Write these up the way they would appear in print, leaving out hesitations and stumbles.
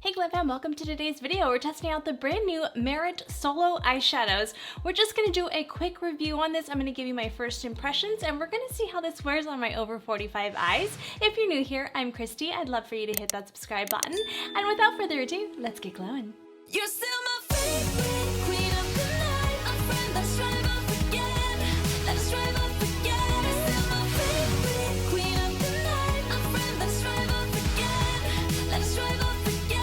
Hey Glam Fam, welcome to today's video. We're testing out the brand new Merit Solo eyeshadows. We're just gonna do a quick review on this. I'm gonna give you my first impressions and we're gonna see how this wears on my over 45 eyes. If you're new here, I'm Kristi. I'd love for you to hit that subscribe button. And without further ado, let's get glowing. You're still my favorite queen of the night. A friend, let's drive off again. Let's drive off again. You're still my favorite queen of the night. A friend, let's drive off again. Let's drive off again.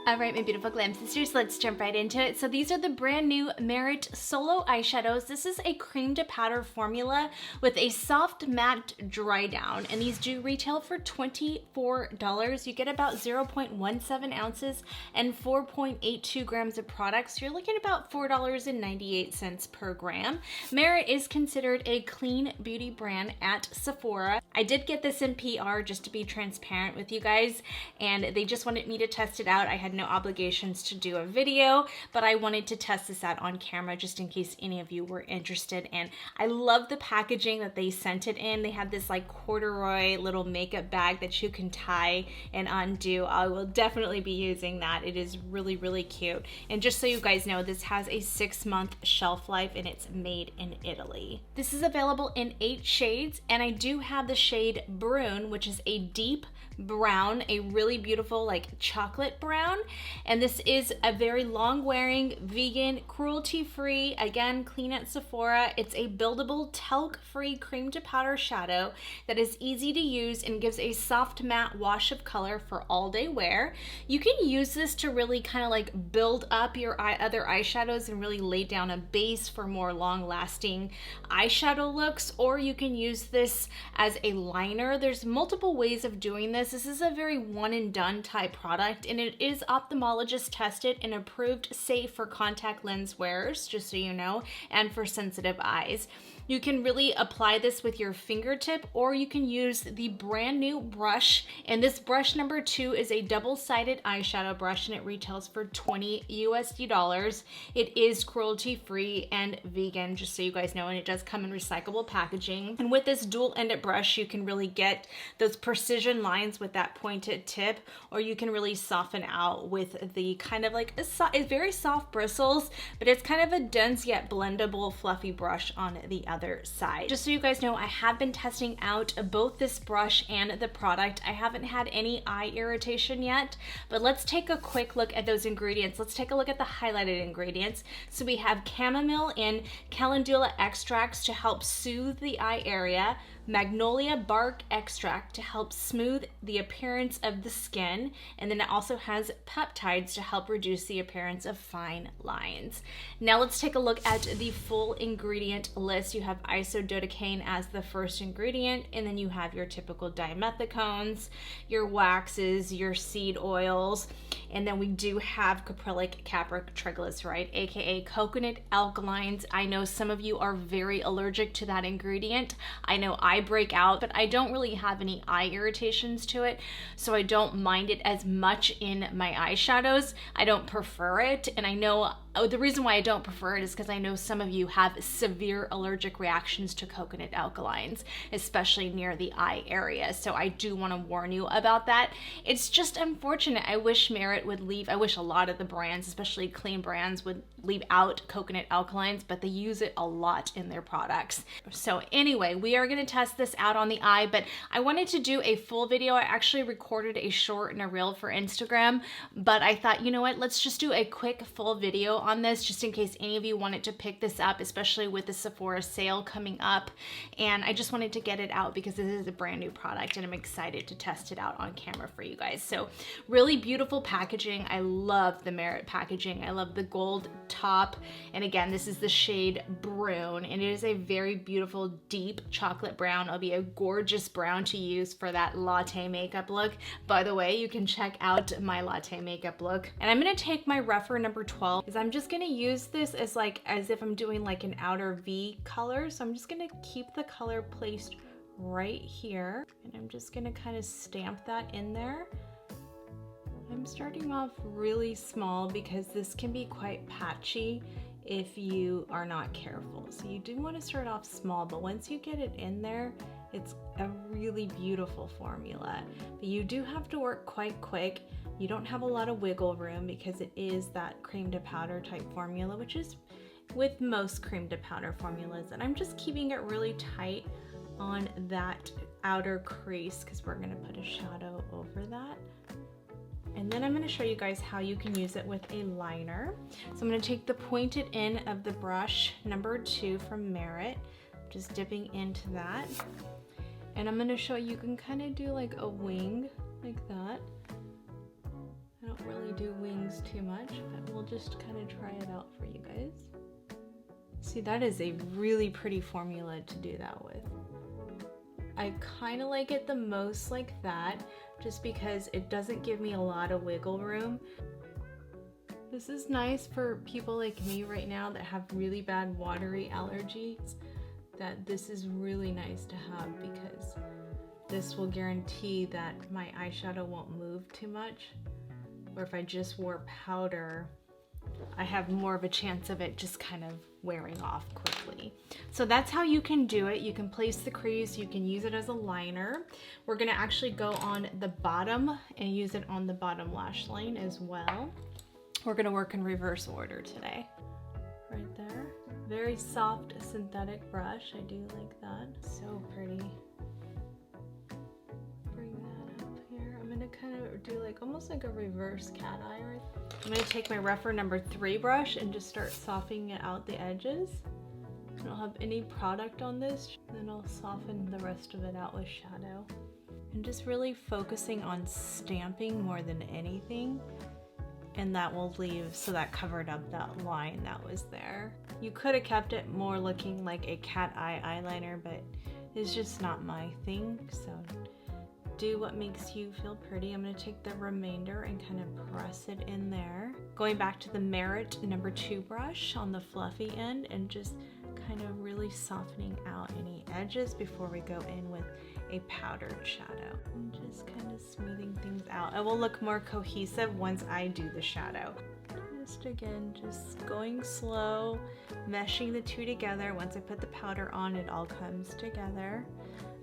All right, my beautiful glam sisters, let's jump right into it. So these are the brand new Merit Solo eyeshadows. This is a cream to powder formula with a soft matte dry down, and these do retail for $24. You get about 0.17 ounces and 4.82 grams of product. So you're looking at about $4.98 per gram. Merit is considered a clean beauty brand at Sephora. I did get this in PR just to be transparent with you guys, and they just wanted me to test it out. I had no obligations to do a video, but I wanted to test this out on camera just in case any of you were interested. And I love the packaging that they sent it in. They have this like corduroy little makeup bag that you can tie and undo. I will definitely be using that. It is really, really cute. And just so you guys know, this has a 6-month shelf life and it's made in Italy. This is available in 8 shades, and I do have the shade Brun, which is a deep brown, a really beautiful like chocolate brown. And this is a very long wearing, vegan, cruelty free, again, clean at Sephora. It's a buildable talc free cream to powder shadow that is easy to use and gives a soft matte wash of color for all day wear. You can use this to really kind of like build up your other eyeshadows and really lay down a base for more long lasting eyeshadow looks, or you can use this as a liner. There's multiple ways of doing this. This is a very one and done type product, and it is ophthalmologist tested and approved, safe for contact lens wearers, just so you know, and for sensitive eyes. You can really apply this with your fingertip, or you can use the brand new brush. And this brush number 2 is a double-sided eyeshadow brush, and it retails for $20 USD. It is cruelty-free and vegan, just so you guys know, and it does come in recyclable packaging. And with this dual-ended brush, you can really get those precision lines with that pointed tip, or you can really soften out with the kind of like it's very soft bristles, but it's kind of a dense yet blendable fluffy brush on the other side. Just so you guys know, I have been testing out both this brush and the product. I haven't had any eye irritation yet, but let's take a quick look at those ingredients. Let's take a look at the highlighted ingredients. So we have chamomile and calendula extracts to help soothe the eye area, magnolia bark extract to help smooth the appearance of the skin, and then it also has peptides to help reduce the appearance of fine lines. Now let's take a look at the full ingredient list. You have isododecaine as the first ingredient, and then you have your typical dimethicones, your waxes, your seed oils, and then we do have caprylic capric triglyceride, aka coconut alkalines. I know some of you are very allergic to that ingredient. I know I break out, but I don't really have any eye irritations to it, so I don't mind it as much in my eyeshadows. I don't prefer it, and I know the reason why I don't prefer it is because I know some of you have severe allergic reactions to coconut alkalines, especially near the eye area. So I do want to warn you about that. It's just unfortunate. I wish Merit would leave, I wish a lot of the brands, especially clean brands, would leave out coconut alkalines, but they use it a lot in their products. So anyway, we are going to test this out on the eye, but I wanted to do a full video. I actually recorded a short and a reel for Instagram, but I thought, you know what, let's just do a quick full video on this just in case any of you wanted to pick this up, especially with the Sephora sale coming up. And I just wanted to get it out because this is a brand new product and I'm excited to test it out on camera for you guys. So really beautiful packaging. I love the Merit packaging. I love the gold top. And again, this is the shade Brun, and it is a very beautiful deep chocolate brown. It'll be a gorgeous brown to use for that latte makeup look. By the way, you can check out my latte makeup look. And I'm gonna take my rougher number 12 because I'm just gonna use this as if I'm doing like an outer V color. So I'm just gonna keep the color placed right here, and I'm just gonna kind of stamp that in there. I'm starting off really small because this can be quite patchy if you are not careful. So you do want to start off small, but once you get it in there, it's a really beautiful formula. But you do have to work quite quick. You don't have a lot of wiggle room because it is that cream to powder type formula, which is with most cream to powder formulas. And I'm just keeping it really tight on that outer crease because we're gonna put a shadow over that. And then I'm gonna show you guys how you can use it with a liner. So I'm gonna take the pointed end of the brush, number 2 from Merit, just dipping into that. And I'm gonna show you can kind of do like a wing, like that. I don't really do wings too much, but we'll just kind of try it out for you guys. See, that is a really pretty formula to do that with. I kind of like it the most like that, just because it doesn't give me a lot of wiggle room. This is nice for people like me right now that have really bad watery allergies, that this is really nice to have because this will guarantee that my eyeshadow won't move too much. Or if I just wore powder, I have more of a chance of it just kind of wearing off quickly. So that's how you can do it. You can place the crease, you can use it as a liner. We're gonna actually go on the bottom and use it on the bottom lash line as well. We're gonna work in reverse order today. Right there. Very soft synthetic brush. I do like that. So pretty. Bring that up here. I'm gonna kind of do like almost like a reverse cat eye right there. I'm gonna take my rougher number 3 brush and just start softening it out the edges. I don't have any product on this. Then I'll soften the rest of it out with shadow. And just really focusing on stamping more than anything. And that will leave, so that covered up that line that was there. You could have kept it more looking like a cat eye eyeliner, but it's just not my thing. So do what makes you feel pretty. I'm gonna take the remainder and kind of press it in there. Going back to the Merit number 2 brush on the fluffy end and just kind of really softening out any edges before we go in with a powdered shadow. And just kind of smoothing things out. It will look more cohesive once I do the shadow. Just again, just going slow, meshing the two together. Once I put the powder on, it all comes together.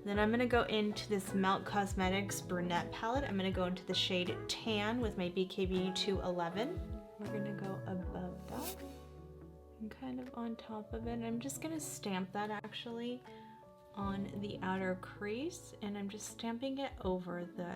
Then I'm gonna go into this Melt Cosmetics Brunette palette. I'm gonna go into the shade Tan with my BKB 211. We're gonna go above that and kind of on top of it. I'm just gonna stamp that actually on the outer crease, and I'm just stamping it over the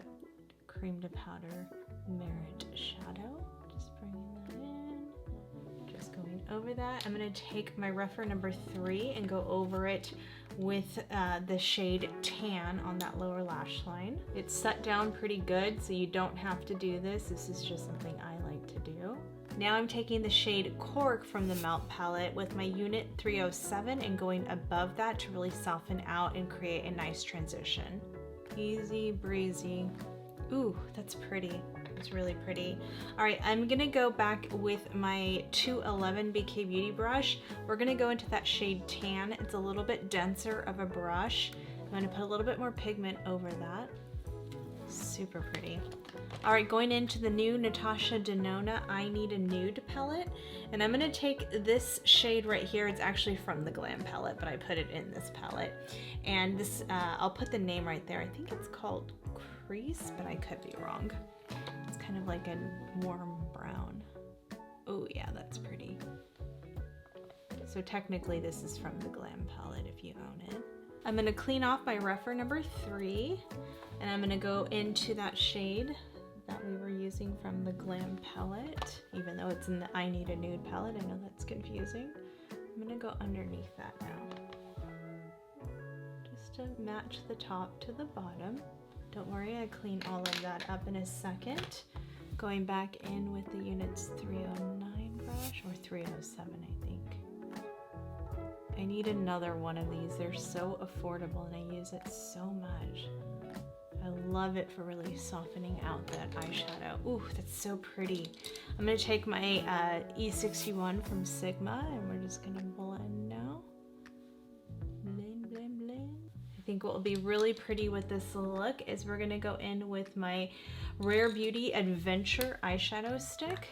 cream to powder Merit shadow. Just bringing that in, just going over that. I'm gonna take my rougher number 3 and go over it with the shade Tan on that lower lash line. It's set down pretty good, so you don't have to do this. This is just something I like to do. Now I'm taking the shade Cork from the Melt palette with my unit 307 and going above that to really soften out and create a nice transition. Easy breezy. Ooh, that's pretty. It's really pretty. All right, I'm gonna go back with my 211 BK Beauty brush. We're gonna go into that shade Tan. It's a little bit denser of a brush. I'm gonna put a little bit more pigment over that. Super pretty. All right, going into the new Natasha Denona I Need a Nude palette. And I'm gonna take this shade right here. It's actually from the Glam palette, but I put it in this palette. And this, I'll put the name right there. I think it's called Crease, but I could be wrong. It's kind of like a warm brown. Oh yeah, that's pretty. So technically this is from the Glam palette if you own it. I'm gonna clean off my rougher number 3, and I'm gonna go into that shade that we were using from the Glam palette, even though it's in the I Need a Nude palette. I know that's confusing. I'm gonna go underneath that now, just to match the top to the bottom. Don't worry, I clean all of that up in a second. Going back in with the units 309 brush, or 307 I think. I need another one of these. They're so affordable and I use it so much. I love it for really softening out that eyeshadow. Ooh, that's so pretty. I'm gonna take my E61 from Sigma and we're just gonna blend now. Blend, blend, blend. I think what will be really pretty with this look is we're gonna go in with my Rare Beauty Adventure eyeshadow stick.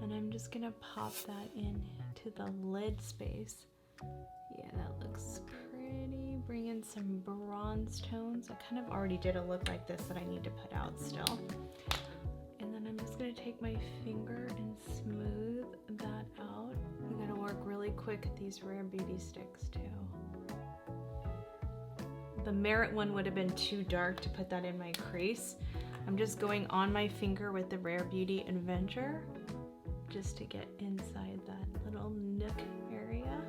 And I'm just gonna pop that into the lid space. Yeah, that looks pretty. Bring in some bronze tones. I kind of already did a look like this that I need to put out still. And then I'm just gonna take my finger and smooth that out. I'm gonna work really quick at these Rare Beauty sticks too. The Merit one would have been too dark to put that in my crease. I'm just going on my finger with the Rare Beauty Adventure just to get inside that little nook area.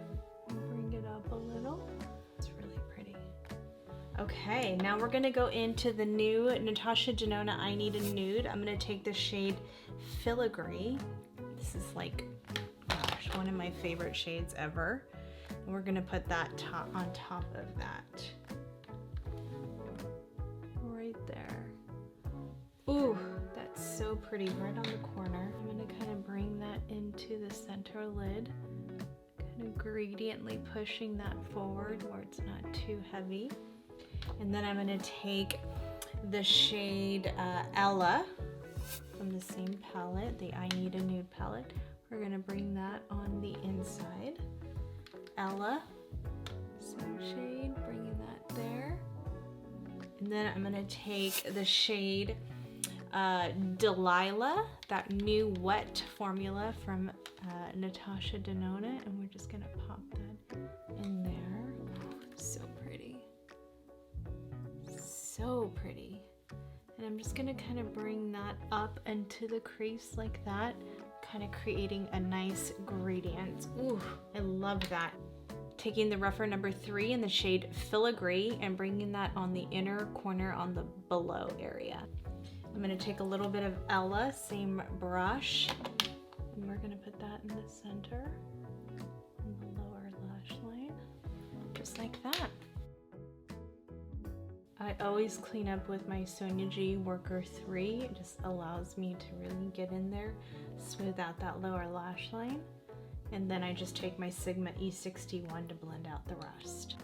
Bring it up a little. It's really pretty. Okay, now we're gonna go into the new Natasha Denona I Need a Nude. I'm gonna take the shade Filigree. This is like, gosh, one of my favorite shades ever. And we're gonna put that on top of that. Right there. Ooh, that's so pretty, right on the corner. I'm gonna kind of bring that into the center lid. Kind of gradiently pushing that forward where it's not too heavy. And then I'm gonna take the shade Ella from the same palette, the I Need a Nude palette. We're gonna bring that on the inside. Ella, same shade, bringing that there. And then I'm gonna take the shade Delilah, that new wet formula from Natasha Denona, and we're just gonna pop that in there. So pretty. So pretty. And I'm just gonna kind of bring that up into the crease like that, kind of creating a nice gradient. Ooh, I love that. Taking the rougher number 3 in the shade Filigree and bringing that on the inner corner on the below area. I'm gonna take a little bit of Ella, same brush, and we're gonna put that in the center, in the lower lash line, just like that. I always clean up with my Sonia G Worker 3. It just allows me to really get in there, smooth out that lower lash line, and then I just take my Sigma E61 to blend out the rest.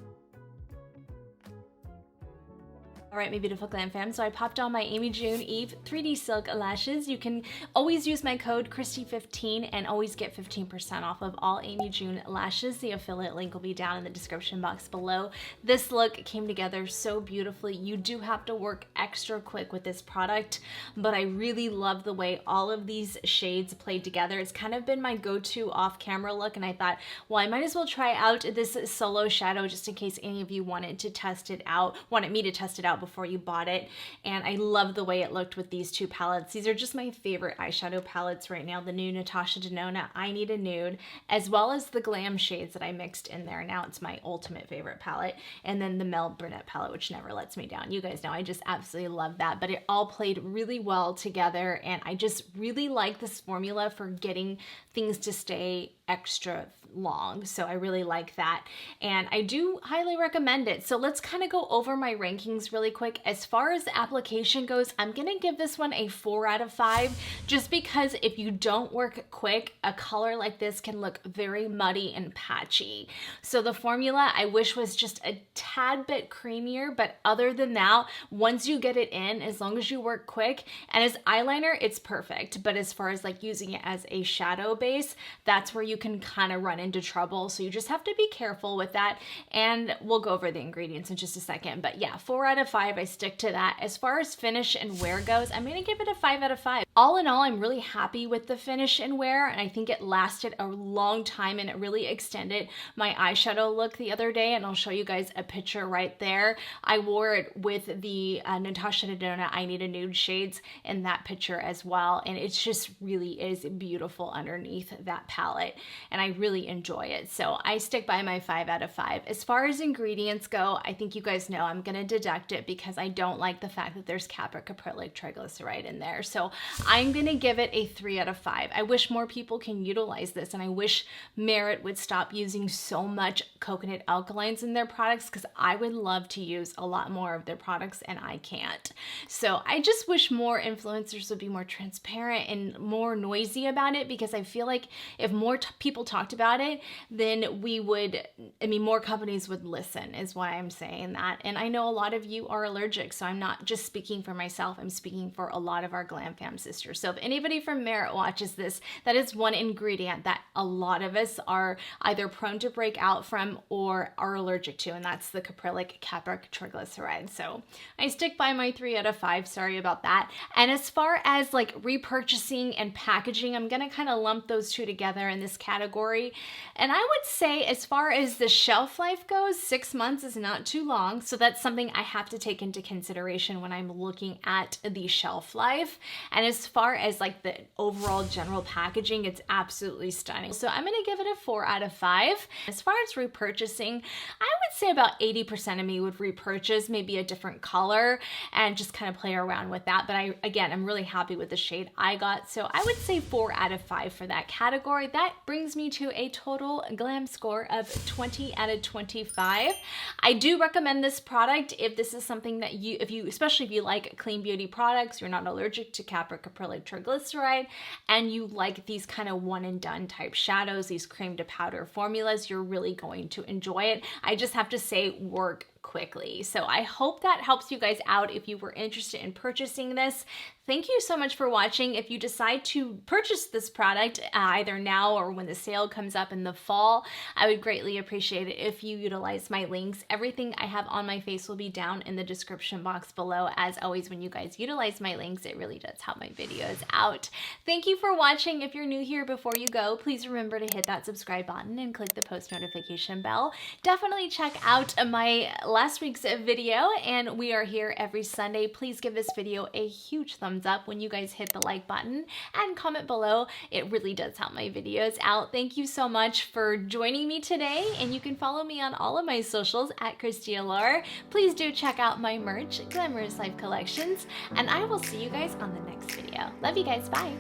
All right, my beautiful glam fam, so I popped on my Amy June Eve 3D Silk lashes. You can always use my code Kristi15 and always get 15% off of all Amy June lashes. The affiliate link will be down in the description box below. This look came together so beautifully. You do have to work extra quick with this product, but I really love the way all of these shades played together. It's kind of been my go-to off-camera look, and I thought, well, I might as well try out this solo shadow just in case any of you wanted me to test it out before you bought it. And I love the way it looked with these two palettes. These are just my favorite eyeshadow palettes right now, the new Natasha Denona I Need a Nude, as well as the glam shades that I mixed in there. Now it's my ultimate favorite palette. And then the Mel Brunette palette, which never lets me down. You guys know I just absolutely love that, but it all played really well together, and I just really like this formula for getting things to stay extra long. So I really like that, and I do highly recommend it. So let's kind of go over my rankings really quick. As far as the application goes, I'm gonna give this one a 4 out of 5, just because if you don't work quick, a color like this can look very muddy and patchy. So the formula I wish was just a tad bit creamier, but other than that, once you get it in, as long as you work quick, and as eyeliner, it's perfect. But as far as like using it as a shadow base, that's where you can kind of run into trouble. So you just have to be careful with that, and we'll go over the ingredients in just a second. But yeah, 4 out of 5, I stick to that. As far as finish and wear goes, I'm gonna give it a 5 out of 5. All in all, I'm really happy with the finish and wear, and I think it lasted a long time, and it really extended my eyeshadow look the other day, and I'll show you guys a picture right there. I wore it with the Natasha Denona I Need a Nude shades in that picture as well, and it just really is beautiful underneath that palette, and I really enjoy it. So I stick by my 5 out of 5. As far as ingredients go, I think you guys know I'm gonna deduct it because I don't like the fact that there's caprylic triglyceride in there. So I'm gonna give it a 3 out of 5. I wish more people can utilize this, and I wish Merit would stop using so much coconut alkalines in their products, because I would love to use a lot more of their products and I can't. So I just wish more influencers would be more transparent and more noisy about it, because I feel like if more people talked about about it, then we would, I mean, more companies would listen is why I'm saying that. And I know a lot of you are allergic, so I'm not just speaking for myself, I'm speaking for a lot of our Glam Fam sisters. So if anybody from Merit watches this, that is one ingredient that a lot of us are either prone to break out from or are allergic to, and that's the caprylic capric triglyceride. So I stick by my 3 out of 5, sorry about that. And as far as like repurchasing and packaging, I'm gonna kind of lump those two together in this category. And I would say as far as the shelf life goes, 6 months is not too long. So that's something I have to take into consideration when I'm looking at the shelf life. And as far as like the overall general packaging, it's absolutely stunning. So I'm gonna give it a 4 out of 5. As far as repurchasing, I would say about 80% of me would repurchase maybe a different color and just kind of play around with that. But I'm really happy with the shade I got. So I would say 4 out of 5 for that category. That brings me to a total glam score of 20 out of 25. I do recommend this product if this is something that especially if you like clean beauty products, you're not allergic to caprylic triglyceride, and you like these kind of one and done type shadows, these cream to powder formulas, you're really going to enjoy it. I just have to say, work quickly. So I hope that helps you guys out if you were interested in purchasing this. Thank you so much for watching. If you decide to purchase this product either now or when the sale comes up in the fall, I would greatly appreciate it if you utilize my links. Everything I have on my face will be down in the description box below. As always, when you guys utilize my links, it really does help my videos out. Thank you for watching. If you're new here, before you go, please remember to hit that subscribe button and click the post notification bell. Definitely check out my last week's video, and we are here every Sunday. Please give this video a huge thumbs up when you guys hit the like button and comment below. It really does help my videos out. Thank you so much for joining me today, and you can follow me on all of my socials at KristiAllure. Please do check out my merch, Glamorous Life Collections, and I will see you guys on the next video. Love you guys, bye.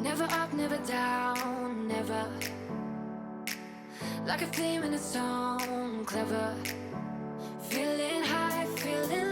Never up, never down, never. Like a theme in a song, clever. Feeling high, feeling